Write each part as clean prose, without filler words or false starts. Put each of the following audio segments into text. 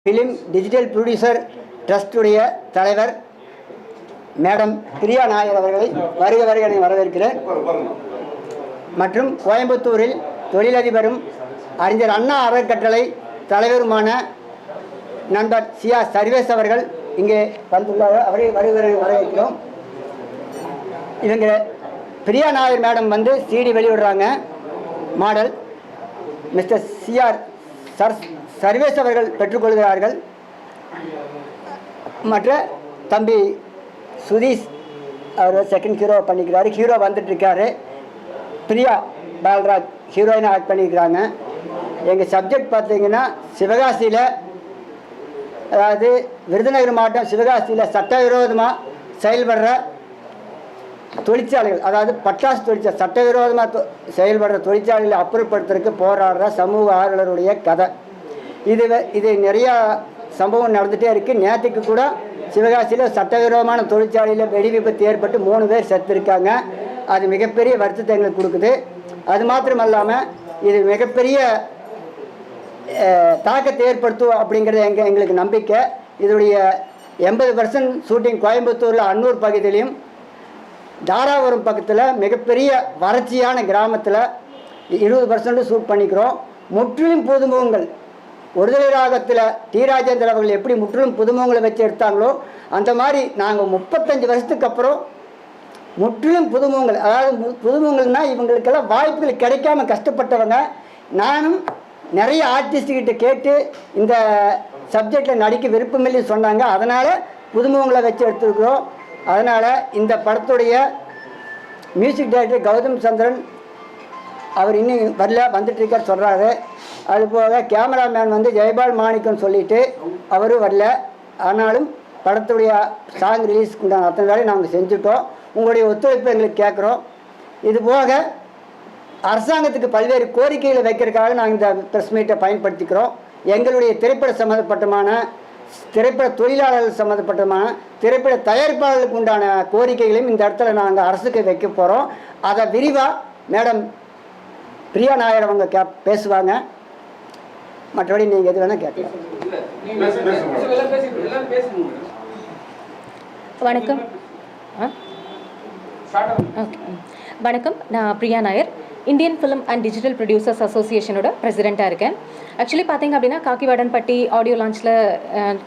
Film digital producer ட்ரஸ்டுடைய தலைவர் madam Priya Nair அவர்களை வருக வருக என வரவேற்கிறேன். மற்றும் கோயம்புத்தூரில் தொழிலதிபரும் அறிஞர் அண்ணா அறக்கட்டளை தலைவருமான நண்பர் சியா சர்வேஸ் அவர்கள் இங்கே வந்துள்ளார். அவரை வருக வரவேற்கிறோம். இவங்க பிரியா நாயர் மேடம் வந்து சிடி வெளியிடுறாங்க. மாடல் மிஸ்டர் சிஆர் சர்வேஸ் அவர்கள் பெற்றுக்கொள்கிறார்கள். மற்ற தம்பி சுதீஷ் அவர் செகண்ட் ஹீரோ பண்ணிக்கிறாரு. ஹீரோ வந்துட்டுருக்காரு. பிரியா பால்ராஜ் ஹீரோயினாக ஆக்ட் பண்ணியிருக்கிறாங்க. எங்கள் சப்ஜெக்ட் பார்த்தீங்கன்னா சிவகாசியில், அதாவது விருதுநகர் மாவட்டம் சிவகாசியில் சட்டவிரோதமாக செயல்படுற தொழிற்சாலைகள், அதாவது பட்டாசு தொழிற்சாலை, சட்டவிரோதமாக செயல்படுற தொழிற்சாலைகளை அப்புறப்படுத்துறதுக்கு போராடுற சமூக ஆர்வலருடைய கதை. இது நிறையா சம்பவம் நடந்துகிட்டே இருக்குது. நேற்றுக்கு கூட சிவகாசியில் சட்டவிரோதமான தொழிற்சாலையில் வெடி விபத்து ஏற்பட்டு 3 பேர் செத்துருக்காங்க. அது மிகப்பெரிய வருத்தத்தை எங்களுக்கு கொடுக்குது. அது மாத்திரம் இல்லாமல் இது மிகப்பெரிய தாக்கத்தை ஏற்படுத்தும் அப்படிங்கிறது எங்களுக்கு நம்பிக்கை. இதனுடைய 80% ஷூட்டிங் கோயம்புத்தூரில் அன்னூர் பகுதியிலையும், தாராபுரம் பக்கத்தில் மிகப்பெரிய வறட்சியான கிராமத்தில் 20% ஷூட் பண்ணிக்கிறோம். முற்றிலும் புதுமுகங்கள், ஒருதலை ராகத்தில் டி ராஜேந்திர அவர்கள் எப்படி முற்றிலும் புதுமுகங்களை வச்சு எடுத்தாங்களோ அந்த மாதிரி நாங்கள் 35 வருஷத்துக்கு அப்புறம் முற்றிலும் புதுமுகங்கள், அதாவது புதுமுகங்கள்னால் இவங்களுக்கெல்லாம் வாய்ப்புகள் கிடைக்காம கஷ்டப்பட்டவங்க. நானும் நிறைய ஆர்டிஸ்ட்கிட்ட கேட்டு இந்த சப்ஜெக்டில் நடிக்க விருப்பமில்லை சொன்னாங்க. அதனால் புதுமுகங்களை வச்சு எடுத்துருக்குறோம். அதனால் இந்த படத்துடைய மியூசிக் டைரக்டர் கௌதம் சந்திரன் அவர் இன்னும் வரல, வந்துட்டுருக்கார் சொல்கிறாரு. அதுபோக கேமராமேன் வந்து ஜெயபால் மாணிக்கம் சொல்லிவிட்டு அவரும் வரல. ஆனாலும் படத்துடைய சாங் ரிலீஸ்க்கு உண்டான அத்தனை வேலையும் நாங்கள் செஞ்சுட்டோம். உங்களுடைய ஒத்துழைப்பு எங்களுக்கு கேட்குறோம். இது போக அரசாங்கத்துக்கு பல்வேறு கோரிக்கைகளை வைக்கிறதுக்காக நாங்கள் இந்த ப்ரெஸ் மீட்டை பயன்படுத்திக்கிறோம். எங்களுடைய திரைப்பட சம்மந்தப்பட்டமான, திரைப்பட தொழிலாளர்கள் சம்மந்தப்பட்டமான, திரைப்பட தயாரிப்பாளர்களுக்கு உண்டான கோரிக்கைகளையும் இந்த இடத்துல நாங்கள் அரசுக்கு வைக்க போகிறோம். அதை விரிவாக மேடம் பிரியா நாயர் அவங்க பேசுவாங்க. மற்றபடி நீங்கள் எது வேணால் கேட்கலாம். வணக்கம். வணக்கம், நான் Priya Nair, Indian film and digital producers அசோசியேஷனோட பிரசிடெண்ட்டாக இருக்கேன். ஆக்சுவலி பார்த்தீங்க அப்படின்னா காக்கிவாடன்பட்டி ஆடியோ லான்ச்சில்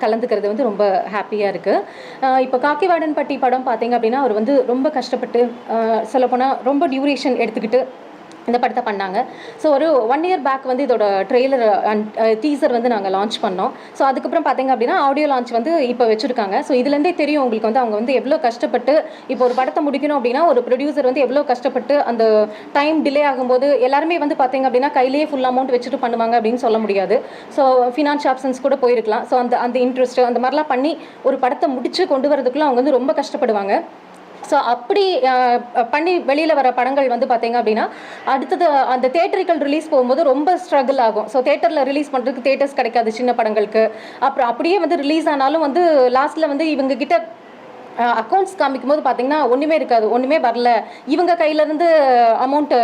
கலந்துக்கிறது வந்து ரொம்ப ஹாப்பியாக இருக்குது. இப்போ காக்கிவாடன்பட்டி படம் பார்த்தீங்க அப்படின்னா அவர் வந்து ரொம்ப கஷ்டப்பட்டு, சொல்லப்போனால் ரொம்ப டியூரேஷன் எடுத்துக்கிட்டு இந்த படத்தை பண்ணாங்க. ஸோ ஒரு 1 இயர் பேக் வந்து இதோட ட்ரெய்லர் அண்ட் டீசர் வந்து நாங்கள் லான்ச் பண்ணோம். ஸோ அதுக்கப்புறம் பார்த்தீங்க அப்படின்னா ஆடியோ லான்ச் வந்து இப்போ வச்சுருக்காங்க. ஸோ இதுலேருந்தே தெரியும் உங்களுக்கு வந்து அவங்க வந்து எவ்வளோ கஷ்டப்பட்டு இப்போ ஒரு படத்தை முடிக்கணும் அப்படின்னா ஒரு ப்ரொடியூசர் வந்து எவ்வளோ கஷ்டப்பட்டு அந்த டைம் டிலே ஆகும்போது எல்லாருமே வந்து பார்த்தீங்க அப்படின்னா கையிலேயே ஃபுல் அமௌண்ட் வச்சுட்டு பண்ணுவாங்க அப்படின்னு சொல்ல முடியாது. ஸோ ஃபினான்ஸ் ஆப்ஷன்ஸ் கூட போயிருக்கலாம். ஸோ அந்த இன்ட்ரெஸ்ட் அந்த மாதிரிலாம் பண்ணி ஒரு படத்தை முடிச்சு கொண்டு வரதுக்குள்ள அவங்க வந்து ரொம்ப கஷ்டப்படுவாங்க. ஸோ அப்படி பண்ணி வெளியில் வர படங்கள் வந்து பார்த்தீங்க அப்படின்னா அடுத்தது அந்த தேட்டரிக்கல் ரிலீஸ் போகும்போது ரொம்ப ஸ்ட்ரகிள் ஆகும். ஸோ தேட்டரில் ரிலீஸ் பண்ணுறதுக்கு தேட்டர்ஸ் கிடைக்காது சின்ன படங்களுக்கு. அப்புறம் அப்படியே வந்து ரிலீஸ் ஆனாலும் வந்து லாஸ்ட்டில் வந்து இவங்ககிட்ட அக்கௌண்ட்ஸ் காமிக்கும் போது பார்த்தீங்கன்னா ஒன்றுமே இருக்காது, ஒன்றுமே வரல. இவங்க கையிலேருந்து அமௌண்ட்டு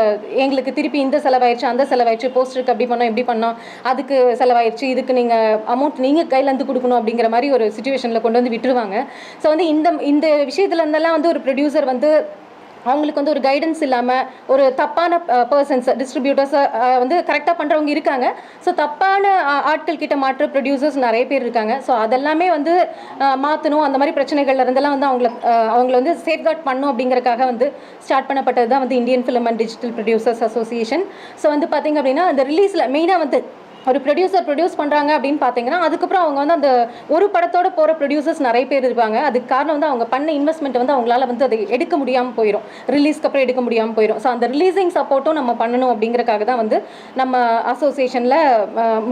எங்களுக்கு திருப்பி இந்த செலவாயிடுச்சு, அந்த செலவாயிடுச்சு, போஸ்டருக்கு அப்படி பண்ணோம், இப்படி பண்ணோம், அதுக்கு செலவாயிடுச்சு, இதுக்கு நீங்கள் அமௌண்ட் நீங்கள் கையிலேருந்து கொடுக்கணும் அப்படிங்கிற மாதிரி ஒரு சுச்சுவேஷனில் கொண்டு வந்து விட்டுருவாங்க. ஸோ வந்து இந்த விஷயத்துலேருந்தெல்லாம் வந்து ஒரு ப்ரொடியூசர் வந்து அவங்களுக்கு வந்து ஒரு கைடன்ஸ் இல்லாமல் ஒரு தப்பான பர்சன்ஸ், டிஸ்ட்ரிபியூட்டர்ஸை வந்து கரெக்டாக பண்ணுறவங்க இருக்காங்க. ஸோ தப்பான ஆட்கள் கிட்ட மாற்ற ப்ரொடியூசர்ஸ் நிறைய பேர் இருக்காங்க. ஸோ அதெல்லாமே வந்து மாற்றணும். அந்த மாதிரி பிரச்சனைகள்ல இருந்தெல்லாம் வந்து அவங்கள வந்து சேஃப்கார்ட் பண்ணணும் அப்படிங்கிறக்காக வந்து ஸ்டார்ட் பண்ணப்பட்டது தான் வந்து Indian film and digital producers association. So வந்து பார்த்திங்க அப்படின்னா அந்த ரிலீஸில் மெயினாக வந்து ஒரு ப்ரொடியூசர் ப்ரொடியூஸ் பண்ணுறாங்க அப்படின்னு பார்த்தீங்கன்னா அதுக்கப்புறம் அவங்க வந்து அந்த ஒரு படத்தோடு போகிற ப்ரொடியூசர்ஸ் நிறைய பேர் இருப்பாங்க. அதுக்கு காரணம் வந்து அவங்க பண்ண இன்வெஸ்ட்மெண்ட் வந்து அவங்களால வந்து அதை எடுக்க முடியாமல் போயிடும், ரிலீஸ்க்கு அப்புறம் எடுக்க முடியாமல் போயிடும். ஸோ அந்த ரிலீஸிங் சப்போர்ட்டும் நம்ம பண்ணணும் அப்படிங்கிறக்காக தான் வந்து நம்ம அசோசியேஷனில்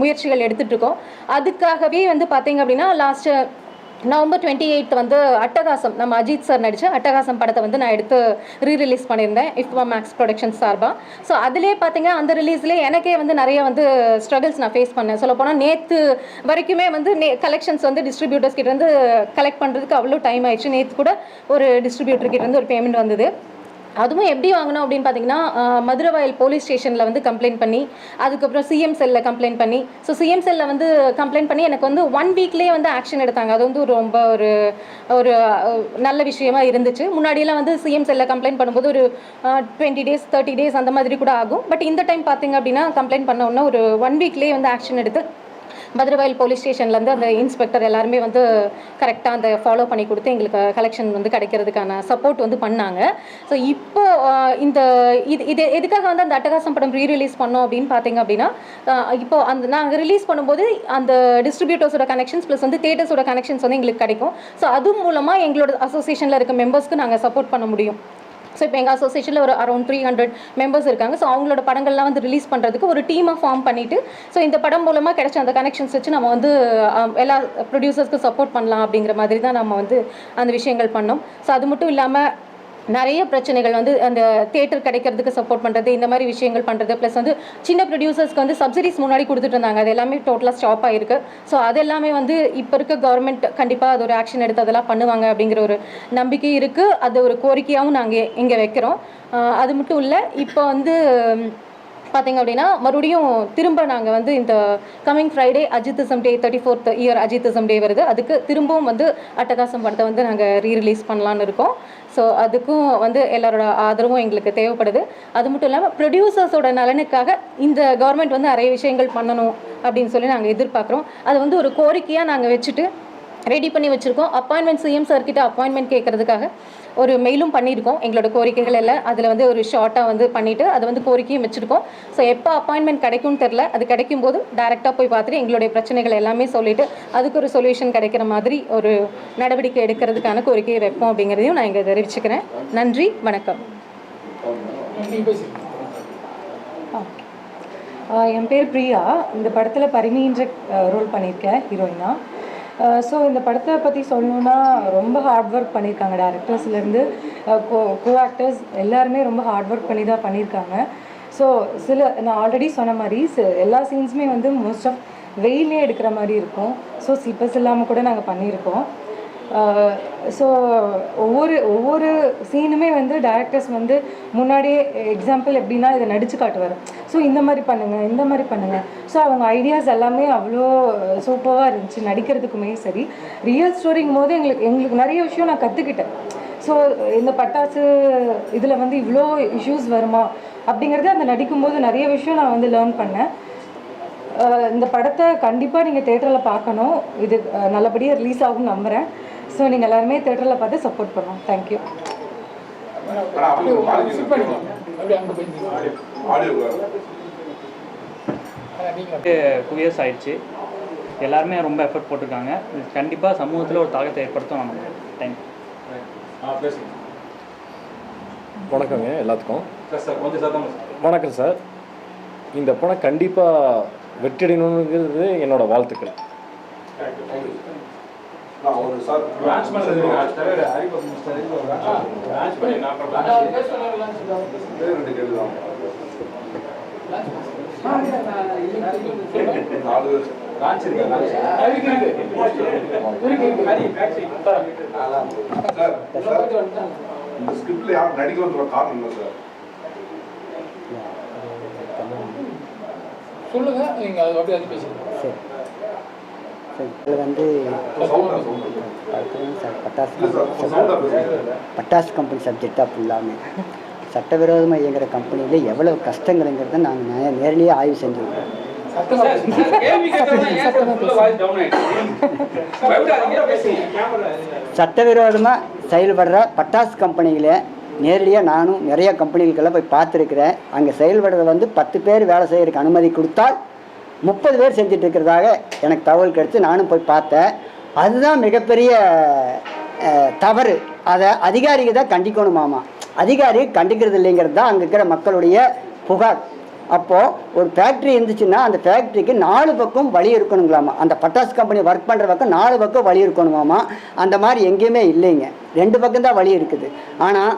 முயற்சிகள் எடுத்துகிட்டு இருக்கோம். அதுக்காகவே வந்து பார்த்தீங்க அப்படின்னா லாஸ்ட்டு நவம்பர் 28 வந்து அட்டகாசம், நம்ம அஜித் சார் நடித்த அட்டகாசம் படத்தை வந்து நான் எடுத்து ரீரிலீஸ் பண்ணியிருந்தேன் இஃப்வா மேக்ஸ் ப்ரொடக்ஷன்ஸ் சார்பாக. ஸோ அதிலே பார்த்தீங்க அந்த ரிலீஸ்லேயே எனக்கே வந்து நிறைய வந்து ஸ்ட்ரகிள்ஸ் நான் ஃபேஸ் பண்ணேன். சொல்லப்போனால் நேற்று வரைக்குமே வந்து கலெக்ஷன்ஸ் வந்து டிஸ்ட்ரிபியூட்டர்ஸ் கிட்டேருந்து கலெக்ட் பண்ணுறதுக்கு அவ்வளோ டைம் ஆயிடுச்சு. நேற்று கூட ஒரு டிஸ்ட்ரிபியூட்டர் கிட்டேருந்து ஒரு பேமெண்ட் வந்தது. அதுவும் எப்படி வாங்கினோம் அப்படின்னு பார்த்தீங்கன்னா மதுரவாயல் போலீஸ் ஸ்டேஷனில் வந்து கம்ப்ளைண்ட் பண்ணி அதுக்கப்புறம் சிஎம் செல்லில் கம்ப்ளைண்ட் பண்ணி ஸோ சிஎம் செல்லில் வந்து கம்ப்ளைண்ட் பண்ணி எனக்கு வந்து 1 வீக்லேயே வந்து ஆக்ஷன் எடுத்தாங்க. அது வந்து ரொம்ப ஒரு நல்ல விஷயமா இருந்துச்சு. முன்னாடியெல்லாம் வந்து சிஎம் செல்லில் கம்ப்ளைண்ட் பண்ணும்போது ஒரு 20 days 30 days அந்த மாதிரி கூட ஆகும். பட் இந்த டைம் பார்த்தீங்க அப்படின்னா கம்ப்ளைண்ட் பண்ண உடனே ஒரு 1 வீக்லேயே வந்து ஆக்ஷன் எடுத்து மதுரவாயல் போலீஸ் ஸ்டேஷன்லேருந்து அந்த இன்ஸ்பெக்டர் எல்லாருமே வந்து கரெக்டாக அந்த ஃபாலோ பண்ணி கொடுத்து எங்களுக்கு கலெக்ஷன் வந்து கிடைக்கிறதுக்கான சப்போர்ட் வந்து பண்ணாங்க. ஸோ இப்போது இந்த இது எதுக்காக வந்து அந்த அட்டகாசம் படம் ரீரிலீஸ் பண்ணோம் அப்படின்னு பார்த்தீங்க அப்படின்னா இப்போ அந்த நாங்கள் ரிலீஸ் பண்ணும்போது அந்த டிஸ்ட்ரிபியூட்டர்ஸோட கனெக்ஷன்ஸ் ப்ளஸ் வந்து தேட்டர்ஸோட கனெக்ஷன்ஸ் வந்து எங்களுக்கு கிடைக்கும். ஸோ அது மூலமாக எங்களோட அசோசியேஷனில் இருக்க மெம்பர்ஸ்க்கு நாங்கள் சப்போர்ட் பண்ண முடியும். ஸோ இப்போ எங்கள் அசோசியேஷனில் ஒரு அரௌண்ட் 300 மெம்பர்ஸ் இருக்காங்க. ஸோ அவங்களோட படங்கள்லாம் வந்து ரிலீஸ் பண்ணுறதுக்கு ஒரு டீமாக ஃபார்ம் பண்ணிவிட்டு ஸோ இந்த படம் மூலமாக கிடைச்ச அந்த கனெக்ஷன்ஸ் வச்சு நம்ம வந்து எல்லா ப்ரொடியூசர்ஸ்க்கு சப்போர்ட் பண்ணலாம் அப்படிங்கிற மாதிரி தான் நம்ம வந்து அந்த விஷயங்கள் பண்ணோம். ஸோ அது மட்டும் இல்லாமல் நிறைய பிரச்சனைகள் வந்து அந்த தியேட்டர் கிடைக்கிறதுக்கு சப்போர்ட் பண்ணுறது இந்த மாதிரி விஷயங்கள் பண்ணுறது ப்ளஸ் வந்து சின்ன ப்ரொடியூசர்ஸ்க்கு வந்து சப்சிடிஸ் முன்னாடி கொடுத்துட்டு இருந்தாங்க. அது எல்லாமே டோட்டலாக ஸ்டாப் ஆகிருக்கு. ஸோ அது எல்லாமே வந்து இப்போ இருக்க கவர்மெண்ட் கண்டிப்பாக அது ஒரு ஆக்ஷன் எடுத்து அதெல்லாம் பண்ணுவாங்க அப்படிங்கிற ஒரு நம்பிக்கை இருக்குது. அது ஒரு கோரிக்கையாகவும் நாங்கள் இங்கே வைக்கிறோம். அது மட்டும் இல்லை, இப்போ வந்து பார்த்திங்க அப்படின்னா மறுபடியும் திரும்ப நாங்கள் வந்து இந்த கம்மிங் ஃப்ரைடே அஜித்திசம் டே 34th இயர் அஜித்திசம் டே வருது. அதுக்கு திரும்பவும் வந்து அட்டகாசம் படத்தை வந்து நாங்கள் ரீரிலீஸ் பண்ணலான்னு இருக்கோம். ஸோ அதுக்கும் வந்து எல்லாரோட ஆதரவும் எங்களுக்கு தேவைப்படுது. அது மட்டும் இல்லாமல் ப்ரொடியூசர்ஸோட நலனுக்காக இந்த கவர்மெண்ட் வந்து நிறைய விஷயங்கள் பண்ணணும் அப்படின்னு சொல்லி நாங்கள் எதிர்பார்க்குறோம். அது வந்து ஒரு கோரிக்கையாக நாங்கள் வச்சுட்டு ரெடி பண்ணி வச்சுருக்கோம். அப்பாயின்மெண்ட் சிஎம் சார்கிட்ட அப்பாயின்மெண்ட் கேட்கறதுக்காக ஒரு மெயிலும் பண்ணியிருக்கோம். எங்களோட கோரிக்கைகள் எல்லாம் அதில் வந்து ஒரு ஷார்ட்டாக வந்து பண்ணிவிட்டு அதை வந்து கோரிக்கையும் வச்சுருக்கோம். ஸோ எப்போ அப்பாயின்மெண்ட் கிடைக்கும்னு தெரில. அது கிடைக்கும் போது டேரெக்டாக போய் பார்த்துட்டு எங்களுடைய பிரச்சனைகள் எல்லாமே சொல்லிவிட்டு அதுக்கு ஒரு சொல்யூஷன் கிடைக்கிற மாதிரி ஒரு நடவடிக்கை எடுக்கிறதுக்கான கோரிக்கையை வைப்போம் அப்படிங்கிறதையும் நான் இங்கே தெரிவிச்சுக்கிறேன். நன்றி, வணக்கம். என் பேர் பிரியா. இந்த படத்தில் பரிணின்ற ரோல் பண்ணியிருக்கேன் ஹீரோயினா. ஸோ இந்த படத்தை பற்றி சொல்லணுன்னா ரொம்ப ஹார்ட் ஒர்க் பண்ணியிருக்காங்க. டேரக்டர்ஸ்லேருந்து கோ ஆக்டர்ஸ் எல்லாருமே ரொம்ப ஹார்ட் ஒர்க் பண்ணி தான் பண்ணியிருக்காங்க. ஸோ நான் ஆல்ரெடி சொன்ன மாதிரி எல்லா சீன்ஸுமே வந்து மோஸ்ட் ஆஃப் வெயிலே எடுக்கிற மாதிரி இருக்கும். ஸோ ஸ்லிப்பர்ஸ் இல்லாமல் கூட நாங்கள் பண்ணியிருக்கோம். ஸோ ஒவ்வொரு சீனுமே வந்து டைரக்டர்ஸ் வந்து முன்னாடியே எக்ஸாம்பிள் எப்படின்னா இதை நடிச்சு காட்டுவார். ஸோ இந்த மாதிரி பண்ணுங்கள். ஸோ அவங்க ஐடியாஸ் எல்லாமே அவ்வளோ சூப்பராக இருந்துச்சு. நடிக்கிறதுக்குமே சரி, ரியல் ஸ்டோரிங்கும் போது எங்களுக்கு நிறைய விஷயம் நான் கற்றுக்கிட்டேன். ஸோ இந்த பட்டாசு இதில் வந்து இவ்வளோ இஷ்யூஸ் வருமா அப்படிங்கிறது அந்த நடிக்கும்போது நிறைய விஷயம் நான் வந்து லேர்ன் பண்ணேன். இந்த படத்தை கண்டிப்பாக நீங்கள் தேட்டரில் பார்க்கணும். இது நல்லபடியாக ரிலீஸ் ஆகும்னு நம்புகிறேன். ஸோ நீங்கள் எல்லாருமே தேட்டரில் பார்த்து சப்போர்ட் பண்ணணும். தேங்க்யூ. 2 years ஆயிடுச்சு. எல்லாருமே ரொம்ப எஃபர்ட் போட்டிருக்காங்க. இது கண்டிப்பாக சமூகத்தில் ஒரு தாக்கத்தை ஏற்படுத்தும். நம்ம தேங்க்யூ. வணக்கங்க எல்லாத்துக்கும். வணக்கம் சார். இந்த படம் கண்டிப்பாக வெற்றியடையணுங்கிறது என்னோட வாழ்த்துக்கள். இந்த ஸ்கிரிப்ட்ல யார் நடிக்கிறதுல காரணம் என்ன சார்? சொல்லுங்க, நீங்க அது அப்படியே அது பேசுங்க. சரி சரி இதில் வந்து பட்டாசு கம்பெனி சப்ஜெக்டாக ஃபுல்லாமே சட்டவிரோதமாக இயங்குகிற கம்பெனியில் எவ்வளோ கஷ்டங்களுங்கிறத நாங்கள் நேரடியாக ஆய்வு செஞ்சுருக்கோம். சட்டவிரோதமாக செயல்படுற பட்டாசு கம்பெனிகளை நேரடியாக நானும் நிறைய கம்பெனிகளுக்கெல்லாம் போய் பார்த்துருக்குறேன். அங்கே செயல்படுறத வந்து 10 பேர் வேலை செய்கிறதுக்கு அனுமதி கொடுத்தால் 30 பேர் செஞ்சுட்டு இருக்கிறதாக எனக்கு தகவல் கிடச்சி நானும் போய் பார்த்தேன். அதுதான் மிகப்பெரிய தவறு. அதை அதிகாரிகள் தான் கண்டிக்கணுமாமா. அதிகாரி கண்டிக்கிறது இல்லைங்கிறது தான் அங்கே இருக்கிற மக்களுடைய புகார். அப்போது ஒரு ஃபேக்ட்ரி இருந்துச்சுன்னா அந்த ஃபேக்ட்ரிக்கு 4 பக்கம் வழி இருக்கணுங்களாமா. அந்த பட்டாசு கம்பெனி ஒர்க் பண்ணுற பக்கம் 4 பக்கம் வழி இருக்கணுமாமா. அந்த மாதிரி எங்கேயுமே இல்லைங்க. 2 பக்கம் தான் வழி இருக்குது. ஆனால்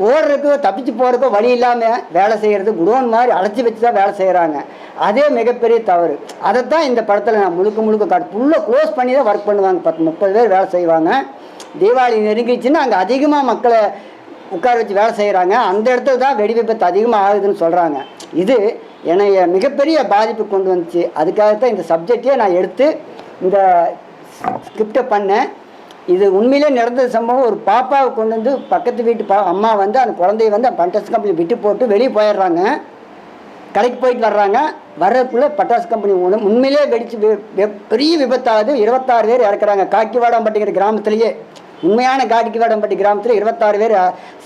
ஓடுறதுக்கோ தப்பிச்சு போகிறதுக்கோ வழி இல்லாமல் வேலை செய்கிறது குடோன் மாதிரி அழைச்சி வச்சு தான் வேலை செய்கிறாங்க. அதே மிகப்பெரிய தவறு. அதைத்தான் இந்த படத்தில் நான் முழுக்க காட்டு ஃபுல்லாக க்ளோஸ் பண்ணி தான் ஒர்க் பண்ணுவாங்க. 10-30 பேர் வேலை செய்வாங்க. தீபாவளி நெருங்கிச்சுன்னா அங்கே அதிகமாக மக்களை உட்கார வச்சு வேலை செய்கிறாங்க. அந்த இடத்துல தான் வெடி விபத்து அதிகமாக ஆகுதுன்னு சொல்கிறாங்க. இது என்னைய மிகப்பெரிய பாதிப்பு கொண்டு வந்துச்சு. அதுக்காகத்தான் இந்த சப்ஜெக்டே நான் எடுத்து இந்த ஸ்கிரிப்டை பண்ணேன். இது உண்மையிலே நடந்த சம்பவம். ஒரு பாப்பாவை கொண்டு வந்து பக்கத்து வீட்டு அம்மா வந்து அந்த குழந்தைய வந்து பட்டாசு கம்பெனி விட்டு போட்டு வெளியே போயிடுறாங்க. கடைக்கு போயிட்டு வர்றாங்க. வர்றதுக்குள்ளே பட்டாசு கம்பெனி உண்மையிலே வெடிச்சு பெரிய விபத்தாகுது. 26 பேர் இறக்குறாங்க. காக்கிவாடம்பட்டிங்கிற கிராமத்துலேயே, உண்மையான காக்கிவாடம்பட்டி கிராமத்தில் 26 பேர்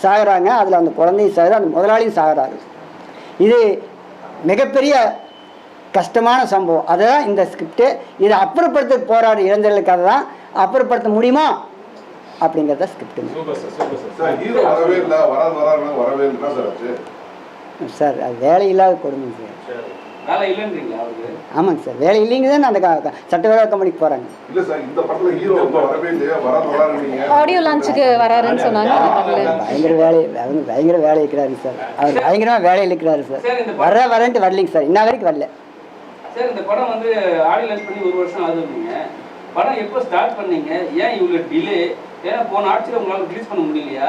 சாகுறாங்க. அதில் அந்த குழந்தையும் சாகுது, அந்த முதலாளியும் சாகுறாரு. இது மிகப்பெரிய கஷ்டமான சம்பவம். அதுதான் இந்த ஸ்கிரிப்டு. இதை அப்புறப்படுத்த போராடு இளைஞர்களுக்காக தான். அப்புறப்படுத்த முடியுமா அப்படிங்கிறத ஸ்கிரிப்டுங்க சார். அது வேலை இல்லாத கொடுமைங்க சார். ஆமாங்க சார், வேலை இல்லைங்க தான் அந்த சட்டவேலை கம்பெனிக்கு போகிறாங்க. ஆடியோ லான்ச்சுக்கு வராருன்னு சொன்னாங்க. பயங்கர வேலை, அவங்க பயங்கர வேலை இருக்கிறாருங்க சார். அவர் பயங்கரமாக வேலையில் இருக்கிறாரு சார். வரேன்ட்டு வரலைங்க சார், இன்ன வரைக்கும் வரல சார். இந்த படம் வந்து ஆடியோ லான்ச் பண்ணி 1 வருஷம் ஆகுதுங்க. படம் எப்போ ஸ்டார்ட் பண்ணீங்க? ஏன் இவ்வளோ டிலே? ஏன்னா போன ஆட்சியில் உங்களால் ரிலீஸ் பண்ண முடியலையா?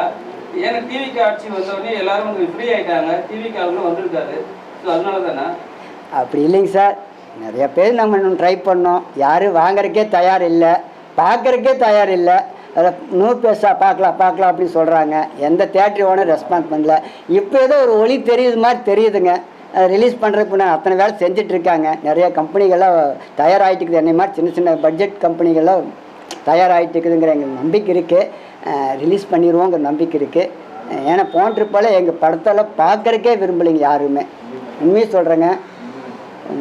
ஏன்னா டிவிக்கு ஆட்சி வந்தோடனே எல்லாரும் வந்து ஃப்ரீ ஆகிட்டாங்க, டிவிக்கு ஆளுங்களும் வந்திருக்காரு. ஸோ அதனால தானே? அப்படி இல்லைங்க சார். நிறைய பேர் நம்ம இன்னும் ட்ரை பண்ணோம். யாரும் வாங்குறதுக்கே தயார் இல்லை, பார்க்குறக்கே தயார் இல்லை. அதை 100 பேசா பார்க்கலாம் அப்படின்னு சொல்கிறாங்க. எந்த தேட்டரி ஓனர் ரெஸ்பான்ஸ் பண்ணல. இப்போ ஏதோ ஒரு ஒளி தெரியுது மாதிரி தெரியுதுங்க. அதை ரிலீஸ் பண்ணுறதுக்கு நான் அத்தனை வேலை செஞ்சிட்ருக்காங்க. நிறைய கம்பெனிகள்லாம் தயாராகிட்டுக்குது. என்னை மாதிரி சின்ன சின்ன பட்ஜெட் கம்பெனிகள்லாம் தயாராகிட்டுக்குதுங்கிற எங்களுக்கு நம்பிக்கை இருக்குது. ரிலீஸ் பண்ணிடுவோங்கிற நம்பிக்கை இருக்குது. ஏன்னா போன்றப்போல எங்கள் படத்தெல்லாம் பார்க்குறக்கே விரும்பலைங்க யாருமே. உண்மையை சொல்கிறேங்க.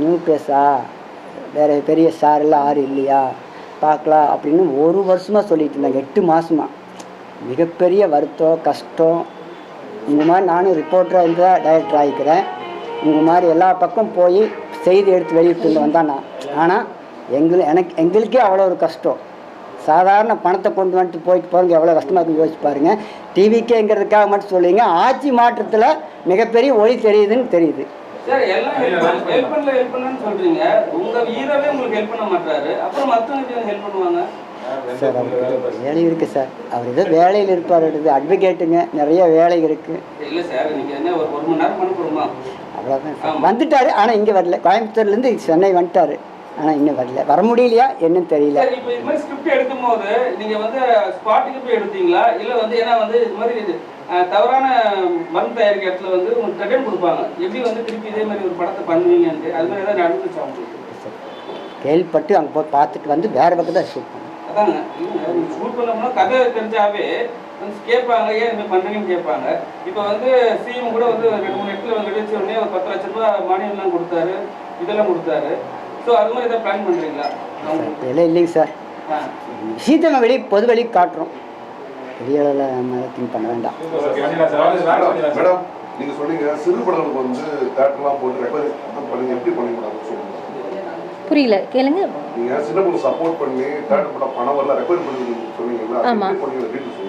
நியூ பேஸா, வேறு பெரிய சார் எல்லாம் யாரும் இல்லையா, பார்க்கலாம் அப்படின்னு 1 வருஷமாக சொல்லிட்டு இருந்தாங்க. 8 மாதமாக மிகப்பெரிய வருத்தம், கஷ்டம். இந்த மாதிரி நானும் ரிப்போர்ட்டராக இருந்தால் டைரக்டர் ஆகிக்கிறேன். உங்கள் மாதிரி எல்லா பக்கம் போய் செய்தி எடுத்து வெளியிட்டு வந்தான் நான். ஆனால் எங்களுக்கே அவ்வளோ ஒரு கஷ்டம். சாதாரண பணத்தை கொண்டு வந்துட்டு போயிட்டு போகிறவங்க எவ்வளோ கஷ்டமாக இருக்குன்னு யோசிச்சு பாருங்கள். டிவிக்கேங்கிறதுக்காக மட்டும் சொல்லுவீங்க. ஆட்சி மாற்றத்தில் மிகப்பெரிய ஒளி தெரியுதுன்னு தெரியுது சார். எல்லாம் ஹெல்ப் பண்ணலன்னு சொல்கிறீங்க. உங்கள் ஹீரோவே உங்களுக்கு ஹெல்ப் பண்ண மாட்டாரு, அப்புறம் மற்றவங்க ஹெல்ப் பண்ணுவாங்க சார். அவருக்கு வேலை இருக்குது சார். அவர் ஏதோ வேலையில் இருப்பார். அட்வொகேட்டுங்க, நிறைய வேலை இருக்குது. இல்லை சார், நீங்கள் என்ன ஒரு 1 மணி நேரம் பண்ண போடுமா? அவ்வளோதான் சார். வந்துட்டார், ஆனால் இங்கே வரல. கோயம்புத்தூர்லேருந்து சென்னை வந்துட்டார், ஆனால் இன்னும் வரல. வர முடியலையா என்னன்னு தெரியல. சார், இப்போ இது மாதிரி ஸ்கிரிப்ட் எடுக்கும் போது நீங்கள் வந்து ஸ்பாட்டுக்கு போய் எடுத்தீங்களா? இல்லை வந்து ஏன்னா வந்து இது மாதிரி தவறான மருந்து தயாரிக்கிற இடத்துல வந்து உங்களுக்கு ரிட்டர்ன் கொடுப்பாங்க. எப்படி வந்து திருப்பி இதே மாதிரி ஒரு படத்தை பண்ணுவீங்கன்ட்டு அது மாதிரி ஏதாவது நடந்துச்சா உங்களுக்கு? கேள்விப்பட்டு அங்கே போய் பார்த்துட்டு வந்து வேறு பக்கம் தான் ஷூட் பண்ணுவோம். அதாங்க, நீங்கள் ஷூட் பண்ணோம்னா கதை தெரிஞ்சாவே வந்து கேட்பாங்க, ஏன் இது மாதிரி பண்ணுறீங்கன்னு கேட்பாங்க. இப்போ வந்து சிஎம் கூட வந்து 2-3 இடத்துல வந்து கிடைச்ச உடனே ஒரு 10 லட்ச ரூபா மானியம்லாம் கொடுத்தாரு, இதெல்லாம் கொடுத்தாரு. ஸோ அது மாதிரி எதாவது பிளான் பண்ணுறீங்களா? இல்லை இல்லைங்க சார். விஷயத்தை வெளியே பொது வெளியே காட்டுறோம். பெரிய அளவில் நம்ம திங்க் பண்ண வேண்டாம். மேடம், நீங்க சொன்னீங்க சிறு படங்களுக்கு வந்து தேட்டர்லாம் போட்டு ரெக்கவரி பண்ணி எப்படி பண்ணீங்க சொல்லுங்க. புரியல, கேளுங்க. நீங்க சின்ன படம் சப்போர்ட் பண்ணி தேட்டர் படம் பணம் வரல ரெக்கவரி பண்ணி சொன்னீங்களா? ஆமாம். பண்ணீங்க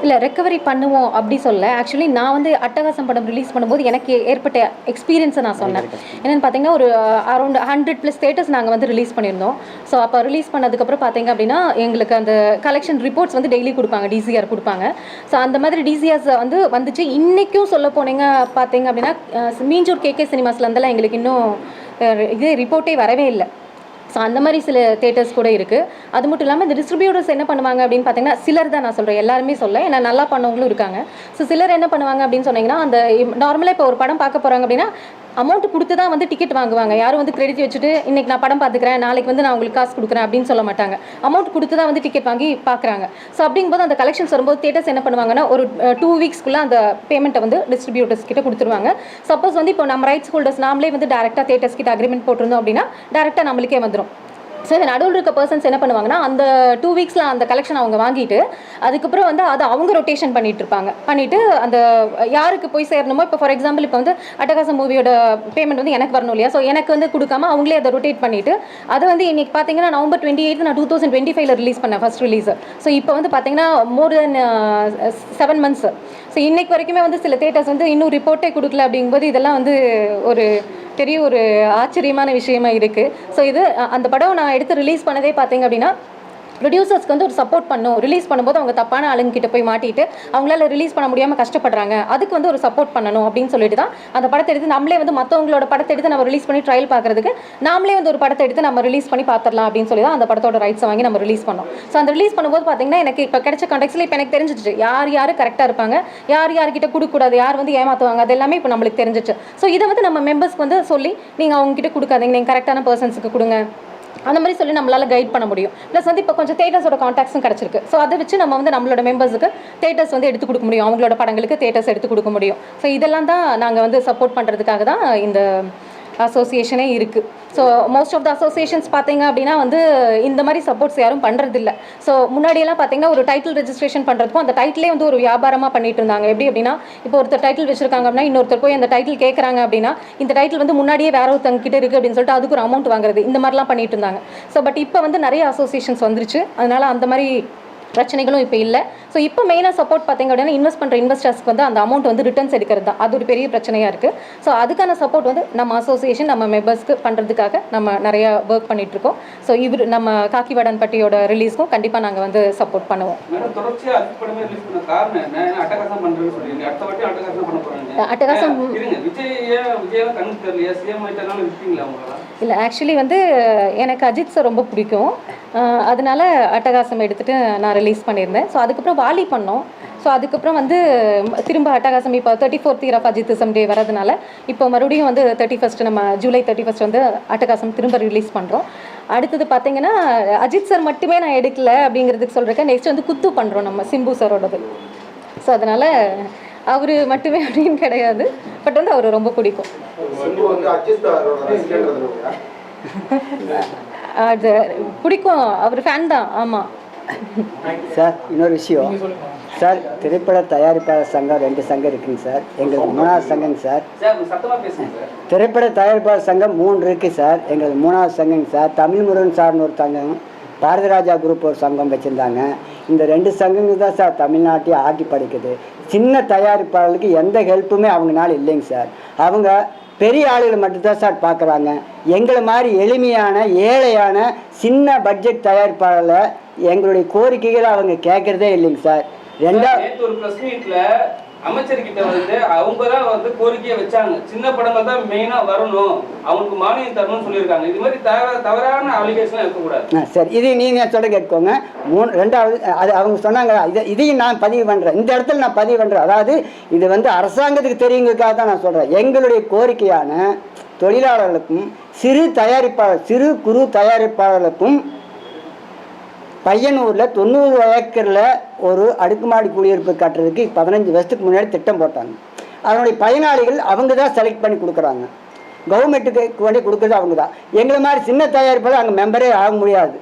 இல்லை, ரெக்கவரி பண்ணுவோம் அப்படி சொல்ல. ஆக்சுவலி நான் வந்து அட்டகாசம் படம் ரிலீஸ் பண்ணும்போது எனக்கு ஏற்பட்ட எக்ஸ்பீரியன்ஸை நான் சொன்னேன். என்னென்னு பார்த்தீங்கன்னா, ஒரு அரௌண்ட் 100+ தேட்டர்ஸ் நாங்கள் வந்து ரிலீஸ் பண்ணியிருந்தோம். ஸோ அப்போ ரிலீஸ் பண்ணதுக்கப்புறம் பார்த்தீங்க அப்படின்னா எங்களுக்கு அந்த கலெக்ஷன் ரிப்போர்ட்ஸ் வந்து டெய்லி கொடுப்பாங்க, டிசிஆர் கொடுப்பாங்க. ஸோ அந்த மாதிரி டிசிஆர்ஸ் வந்து வந்துச்சு. இன்றைக்கும் சொல்ல போனீங்க பார்த்தீங்க அப்படின்னா மீஞ்சூர் கேகே சினிமாஸ்லேருந்தெல்லாம் எங்களுக்கு இன்னும் இது ரிப்போர்ட்டே வரவே இல்லை. ஸோ அந்த மாதிரி சில தேட்டர்ஸ் கூட இருக்குது. அது மட்டும் இல்லாமல் இந்த டிஸ்ட்ரிபியூட்டர்ஸ் என்ன பண்ணுவாங்க அப்படின்னு பார்த்தீங்கன்னா, சிலர் தான் நான் சொல்கிறேன், எல்லாருமே சொல்ல, ஏன்னா நல்லா பண்ணவங்களும் இருக்காங்க. ஸோ சிலர் என்ன பண்ணுவாங்க அப்படின்னு சொன்னீங்கன்னா, அந்த நார்மலாக இப்போ ஒரு படம் பார்க்க போகிறாங்க அப்படின்னா அமௌண்ட் கொடுத்து தான் வந்து டிக்கெட் வாங்குவாங்க. யாரும் வந்து கிரெடிட் வச்சுட்டு இன்றைக்கி நான் படம் பார்த்துக்கிறேன், நாளைக்கு வந்து நான் உங்களுக்கு காசு கொடுக்குறேன் அப்படின்னு சொல்ல மாட்டாங்க. அமௌண்ட் கொடுத்து தான் வந்து டிக்கெட் வாங்கி பார்க்குறாங்க. ஸோ அப்படிங்கும்போது அந்த கலெக்ஷன்ஸ் வரும்போது தேட்டர்ஸ் என்ன பண்ணுவாங்கன்னா, ஒரு 2 வீக்ஸ்க்குள்ளே அந்த பேமெண்ட்டை வந்து டிஸ்ட்ரிபியூட்டர்ஸ் கிட்ட கொடுத்துருவாங்க. சப்போஸ் வந்து இப்போ நம்ம ரைட்ஸ் ஹோல்டர்ஸ் நாமளே வந்து டேரெக்டாக தேட்டர்ஸ் கிட்ட அக்ரிமெண்ட் போட்டிருந்தோம் அப்படின்னா டேரெக்டாக நம்மளுக்கே வந்துடும். ஸோ இந்த நடுவில் இருக்க பர்சன்ஸ் என்ன பண்ணுவாங்கன்னா, அந்த 2 வீக்ஸில் அந்த கலெக்ஷன் அவங்க வாங்கிட்டு அதுக்கப்புறம் வந்து அதை அவங்க ரொட்டேஷன் பண்ணிட்டு இருப்பாங்க. பண்ணிவிட்டு அந்த யாருக்கு போய் சேரணுமோ, இப்போ ஃபார் எக்ஸாம்பிள் இப்போ வந்து அட்டகாசம் மூவியோட பேமெண்ட் வந்து எனக்கு வரணும் இல்லையா? ஸோ எனக்கு வந்து கொடுக்காம அவங்களே அதை ரொட்டேட் பண்ணிவிட்டு அதை வந்து இன்றைக்கி பார்த்தீங்கன்னா November 28 நான் 2025 ரிலீஸ் பண்ணேன் ஃபர்ஸ்ட் ரிலீஸ். ஸோ இப்போ வந்து பார்த்தீங்கன்னா மோர் தென் 7 months. ஸோ இன்றைக்கு வரைக்குமே வந்து சில தேட்டர்ஸ் வந்து இன்னும் ரிப்போர்ட்டே கொடுக்கல. அப்படிங்கும்போது இதெல்லாம் வந்து ஒரு பெரிய ஒரு ஆச்சரியமான விஷயமா இருக்குது. ஸோ இது அந்த படம் நான் எடுத்து ரிலீஸ் பண்ணதே பார்த்தீங்க அப்படின்னா ப்ரொடியூசர்ஸ்க்கு வந்து ஒரு சப்போர்ட் பண்ணும். ரிலீஸ் பண்ணும்போது அவங்க தப்பான ஆளுங்கிட்ட போய் மாட்டிட்டு அவங்களால ரிலீஸ் பண்ண முடியாமல் கஷ்டப்படுறாங்க, அதுக்கு வந்து ஒரு சப்போர்ட் பண்ணணும் அப்படின்னு சொல்லிட்டு தான் அந்த படத்தை எடுத்து நம்மளே வந்து மற்றவங்களோட படத்தை எடுத்து நம்ம ரிலீஸ் பண்ணி ட்ரையல் பார்க்கறதுக்கு நாமளே வந்து ஒரு படத்தை எடுத்து நம்ம ரிலீஸ் பண்ணி பார்த்துடலாம் அப்படின்னு சொல்லி தான் அந்த படத்தோட ரைட்ஸை வாங்கி நம்ம ரிலீஸ் பண்ணோம். ஸோ அந்த ரிலீஸ் பண்ணும்போது பார்த்தீங்கன்னா எனக்கு இப்போ கிடைச்ச கான்டெக்ட்ஸில் இப்போ எனக்கு தெரிஞ்சிச்சு யார் கரெக்டாக இருப்பாங்க, யார்கிட்ட கொடுக்கக்கூடாது, யார் வந்து ஏமாற்றுவாங்க, அது எல்லாமே இப்போ நம்மளுக்கு தெரிஞ்சிச்சு. ஸோ இதை வந்து நம்ம மெம்பர்ஸ்க்கு வந்து சொல்லி நீங்கள் அவங்ககிட்ட கொடுக்காதீங்க, நீங்கள் கரெக்டான பர்சன்ஸுக்கு கொடுங்க அந்த மாதிரி சொல்லி நம்மளால் கைட் பண்ண முடியும். ப்ளஸ் வந்து இப்போ கொஞ்சம் தேட்டர்ஸோட கான்டாக்ட்ஸும் கிடச்சிருக்கு. ஸோ அதை வச்சு நம்ம வந்து நம்மளோட மெம்பர்ஸுக்கு தேட்டர்ஸ் வந்து எடுத்து கொடுக்க முடியும், அவங்களோட படங்களுக்கு தேட்டர்ஸ் எடுத்து கொடுக்க முடியும். ஸோ இதெல்லாம் தான் நாங்கள் வந்து சப்போர்ட் பண்ணுறதுக்காக தான் இந்த அசோசியேஷனே இருக்குது. So most of the associations பார்த்தீங்க அப்படின்னா வந்து இந்த மாதிரி சப்போர்ட்ஸ் யாரும் பண்ணுறதில்ல. ஸோ முன்னாடியெல்லாம் பார்த்தீங்கன்னா ஒரு டைட்டில் ரெஜிஸ்ட்ரேஷன் பண்ணுறதுக்கும் அந்த டைட்டிலே வந்து ஒரு வியாபாரமாக பண்ணிட்டு இருந்தாங்க. எப்படி அப்படின்னா இப்போ ஒருத்தர் டைட்டில் வச்சிருக்காங்க அப்படின்னா இன்னொருத்தர் போய் அந்த டைட்டில் கேட்குறாங்க அப்படின்னா இந்த டைட்டில் வந்து முன்னாடியே வேற ஒருத்தங்க கிட்ட இருக்குது அப்படின்னு சொல்லிட்டு அதுக்கு ஒரு அமௌண்ட் வாங்குறது, இந்த மாதிரிலாம் பண்ணிட்டு இருந்தாங்க. ஸோ பட் இப்போ வந்து நிறைய அசோசியேஷன்ஸ் வந்துருச்சு, அதனால அந்த மாதிரி பிரச்சனைகளும் இப்போ இல்லை. ஸோ இப்போ மெயினாக சப்போர்ட் பார்த்தீங்க அப்படின்னா இன்வெஸ்ட் பண்ணுற இன்வெஸ்டர்ஸ்க்கு வந்து அந்த அமௌண்ட் வந்து ரிட்டர்ன்ஸ் எடுக்கிறது தான், அது ஒரு பெரிய பிரச்சனையாக இருக்குது. ஸோ அதுக்கான சப்போர்ட் வந்து நம்ம அசோசியேஷன் நம்ம மெம்பர்ஸ்க்கு பண்ணுறதுக்காக நம்ம நிறையா ஒர்க் பண்ணிகிட்ருக்கோம். ஸோ நம்ம காக்கிவாடன் பட்டியோட ரிலீஸ்க்கும் கண்டிப்பாக நாங்கள் வந்து சப்போர்ட் பண்ணுவோம். அட்டகாசம் இல்லை, ஆக்சுவலி வந்து எனக்கு அஜித் சார் ரொம்ப பிடிக்கும், அதனால அட்டகாசம் எடுத்துகிட்டு நான் ரிலீஸ் பண்ணியிருந்தேன். ஸோ அதுக்கப்புறம் வாலி பண்ணோம். ஸோ அதுக்கப்புறம் வந்து திரும்ப அட்டகாசம் இப்போ 34th இயர் ஆஃப் அஜித்திசம் டே வரதுனால இப்போ மறுபடியும் வந்து 31st நம்ம ஜூலை 31st வந்து அட்டகாசம் திரும்ப ரிலீஸ் பண்ணுறோம். அடுத்தது பார்த்தீங்கன்னா அஜித் சார் மட்டுமே நான் எடுக்கல அப்படிங்கிறதுக்கு சொல்கிறேன். நெக்ஸ்ட் வந்து குத்து பண்ணுறோம் நம்ம சிம்பு சாரோடது. ஸோ அதனால் அவர் மட்டுமே அப்படின்னு கிடையாது, பட் வந்து அவர் ரொம்ப பிடிக்கும். அது பிடிக்கும், அவர் ஃபேன் தான். ஆமாம் சார், இன்னொரு விஷயம் சார், திரைப்பட தயாரிப்பாளர் சங்கம் 2 சங்கம் இருக்குங்க சார், எங்களுக்கு 3வது சங்கங்க சார். திரைப்பட தயாரிப்பாளர் சங்கம் 3 இருக்குது சார், எங்களுக்கு 3வது சங்கங்க சார். தமிழ் முருகன் சார்னு ஒரு சங்கம், பாரதிராஜா குரூப் ஒரு சங்கம் வச்சுருந்தாங்க. இந்த 2 சங்கங்கள் தான் சார் தமிழ்நாட்டையே ஆட்டி படிக்குது. சின்ன தயாரிப்பாளர்களுக்கு எந்த ஹெல்ப்புமே அவங்கனால இல்லைங்க சார். அவங்க பெரிய ஆளுகளை மட்டும்தான் சார் பார்க்குறாங்க. எங்களை மாதிரி எளிமையான ஏழையான சின்ன பட்ஜெட் தயாரிப்பாளர்களை எங்களுடைய கோரிக்கைகளை அவங்க கேட்குறதே இல்லைங்க சார். ஒரு பிரஸ் மீட்ல அமைச்சர்கிட்ட வந்து அவங்க தான் வந்து கோரிக்கையை வச்சாங்க, சின்ன படங்கள் தான் மெயினா வரணும், அவங்களுக்கு மானியம் தரணும்னு சொல்லியிருக்காங்க. இது மாதிரி தவறான அலிகேஷன் இருக்கக்கூடாது. சரி, இது நீங்கள் சொல்ல கேட்கோங்க. 2வது அது அவங்க சொன்னாங்க, இதையும் நான் பதிவு பண்ணுறேன், இந்த இடத்துல நான் பதிவு பண்ணுறேன். அதாவது இது வந்து அரசாங்கத்துக்கு தெரியுங்கிறதுக்காக தான் நான் சொல்கிறேன். எங்களுடைய கோரிக்கையான தொழிலாளர்களுக்கும் சிறு குறு தயாரிப்பாளர்களுக்கும் பையனூரில் 90 ஏக்கரில் ஒரு அடுக்குமாடி குடியிருப்பு கட்டுறதுக்கு 15 வருஷத்துக்கு முன்னாடி திட்டம் போட்டாங்க. அதனுடைய பயனாளிகள் அவங்க தான் செலக்ட் பண்ணி கொடுக்குறாங்க, கவர்மெண்ட்டுக்கு வேண்டி கொடுக்குறது அவங்க தான். எங்களை மாதிரி சின்ன தயாரிப்பாளர் அங்கே மெம்பரே ஆக முடியாது.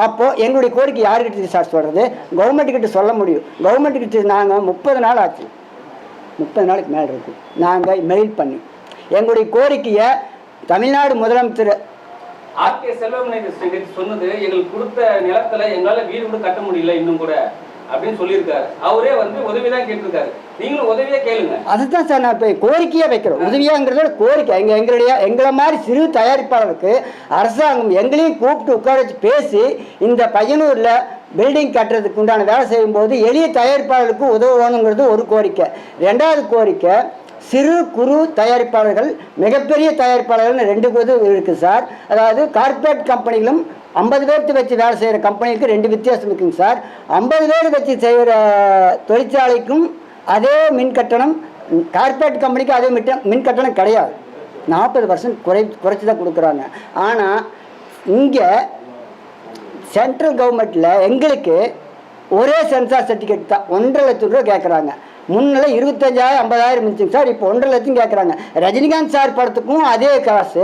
அப்போது எங்களுடைய கோரிக்கை யாருக்கிட்ட சார் சொல்கிறது? கவர்மெண்ட்டுக்கிட்ட சொல்ல முடியும். கவர்மெண்ட்டுக்கிட்ட நாங்கள் 30 நாள் ஆச்சு, 30 நாளுக்கு மேலே இருக்கும் நாங்கள் மெயில் பண்ணி எங்களுடைய கோரிக்கையை தமிழ்நாடு முதலமைச்சர் ஆர்கே செல்வமணி சொன்னது, எங்களுக்கு கொடுத்த நிலத்துல எங்களால வீடு கூட கட்ட முடியல இன்னும் கூட அப்படின்னு சொல்லியிருக்காரு. அவரே வந்து உதவிதான் கேட்டிருக்காரு, நீங்களும் உதவியே கேளுங்க. அதுதான் சார் நான் இப்போ கோரிக்கையா வைக்கிறோம். உதவியாங்கிறதோட கோரிக்கை எங்களை மாதிரி சிறு தயாரிப்பாளருக்கு அரசாங்கம் எங்களையும் கூப்பிட்டு உட்கார வச்சு பேசி இந்த பையனூரில் பில்டிங் கட்டுறதுக்கு உண்டான வேலை செய்யும்போது எளிய தயாரிப்பாளருக்கு உதவணுங்கிறது ஒரு கோரிக்கை. 2வது கோரிக்கை, சிறு குறு தயாரிப்பாளர்கள் மிகப்பெரிய தயாரிப்பாளர்கள் 2 இது இருக்குது சார். அதாவது கார்ப்பரேட் கம்பெனிகளும் 50 பேர்த்து வச்சு வேலை செய்கிற கம்பெனிக்கு 2 வித்தியாசம் இருக்குங்க சார். 50 பேர் வச்சு செய்கிற தொழிற்சாலைக்கும் அதே மின் கட்டணம், கார்ப்பரேட் கம்பெனிக்கு அதே மின் கட்டணம் கிடையாது. 40% குறைச்சி தான் கொடுக்குறாங்க. ஆனால் இங்கே சென்ட்ரல் கவர்மெண்ட்டில் எங்களுக்கு ஒரே சென்சார் சர்டிஃபிகேட் தான் 1.5 லட்சம் ரூபா கேட்குறாங்க. முன்னில் 25,000 50,000 இருந்துச்சுங்க சார், இப்போ 1.5 லட்சம் கேட்குறாங்க. ரஜினிகாந்த் சார் படத்துக்கும் அதே காசு,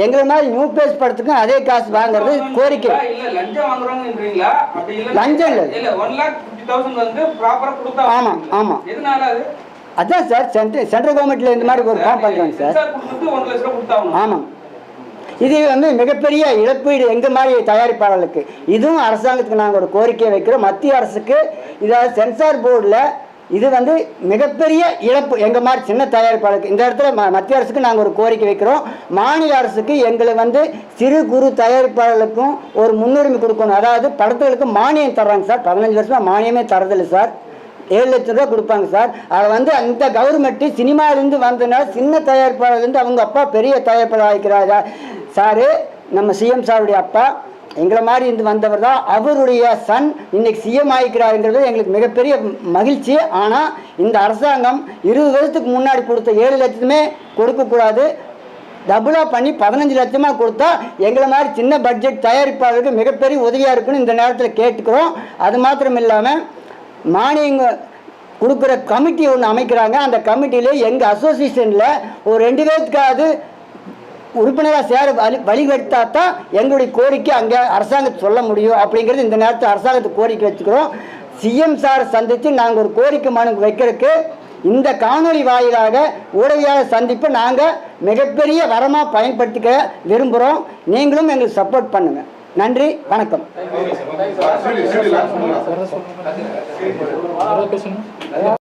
எங்களை மாதிரி நியூ பேஸ் படத்துக்கும் அதே காசு வாங்குறது கோரிக்கை. லஞ்சம் இல்லை. ஆமாம் ஆமாம், அதான் சார் சென்ட்ரல் கவர்மெண்ட்டில் இந்த மாதிரி ஒரு ஃபார்ம் பண்ணுறாங்க சார். ஆமாம், இது வந்து மிகப்பெரிய இழப்பீடு எங்கள் மாதிரி தயாரிப்பாளர்களுக்கு. இதுவும் அரசாங்கத்துக்கு நாங்கள் ஒரு கோரிக்கையை வைக்கிறோம். மத்திய அரசுக்கு இதாவது சென்சார் போர்டில் இது வந்து மிகப்பெரிய இழப்பு எங்கள் மாதிரி சின்ன தயாரிப்பாளருக்கு. இந்த இடத்துல மத்திய அரசுக்கு நாங்கள் ஒரு கோரிக்கை வைக்கிறோம். மாநில அரசுக்கு எங்களை வந்து சிறு குறு தயாரிப்பாளர்களுக்கும் ஒரு முன்னுரிமை கொடுக்கணும். அதாவது படத்துகளுக்கு மானியம் தர்றாங்க சார், 15 வருஷமாக மானியமே தரதில்லை சார். 7 லட்சம் ரூபா கொடுப்பாங்க சார். அதை வந்து அந்த கவர்மெண்ட்டு சினிமாவிலேருந்து வந்ததுனால சின்ன தயாரிப்பாளர்லேருந்து அவங்க அப்பா பெரிய தயாரிப்பாளர் ஆகிக்கிறாங்க சார். நம்ம சிஎம் சாருடைய அப்பா எங்களை மாதிரி இருந்து வந்தவர் தான். அவருடைய சன் இன்னைக்கு சிஎம் ஆகிக்கிறாருங்கிறது எங்களுக்கு மிகப்பெரிய மகிழ்ச்சி. ஆனால் இந்த அரசாங்கம் 20 வருஷத்துக்கு முன்னாடி கொடுத்த 7 லட்சத்துமே கொடுக்கக்கூடாது, டபுளாக பண்ணி 15 லட்சமாக கொடுத்தா எங்களை மாதிரி சின்ன பட்ஜெட் தயாரிப்பாளருக்கு மிகப்பெரிய உதவியாக இருக்குன்னு இந்த நேரத்தில் கேட்டுக்கிறோம். அது மாத்திரம் இல்லாமல் மானியங்க கொடுக்குற கமிட்டி ஒன்று அமைக்கிறாங்க. அந்த கமிட்டியில் எங்கள் அசோசியேஷனில் ஒரு 2 பேருக்காவது உறுப்பினராக சேர வழிவகுத்தா தான் எங்களுடைய கோரிக்கை அங்கே அரசாங்கத்தை சொல்ல முடியும் அப்படிங்கிறது இந்த நேரத்தில் அரசாங்கத்துக்கு கோரிக்கை வச்சுக்கிறோம். சிஎம் சார் சந்தித்து நாங்கள் ஒரு கோரிக்கை மனு வைக்கிறதுக்கு இந்த காணொலி வாயிலாக ஊடகவியாளர் சந்திப்பை நாங்கள் மிகப்பெரிய வரமாக பயன்படுத்திக்க விரும்புகிறோம். நீங்களும் எங்களுக்கு சப்போர்ட் பண்ணுங்கள். நன்றி, வணக்கம். பேசணும்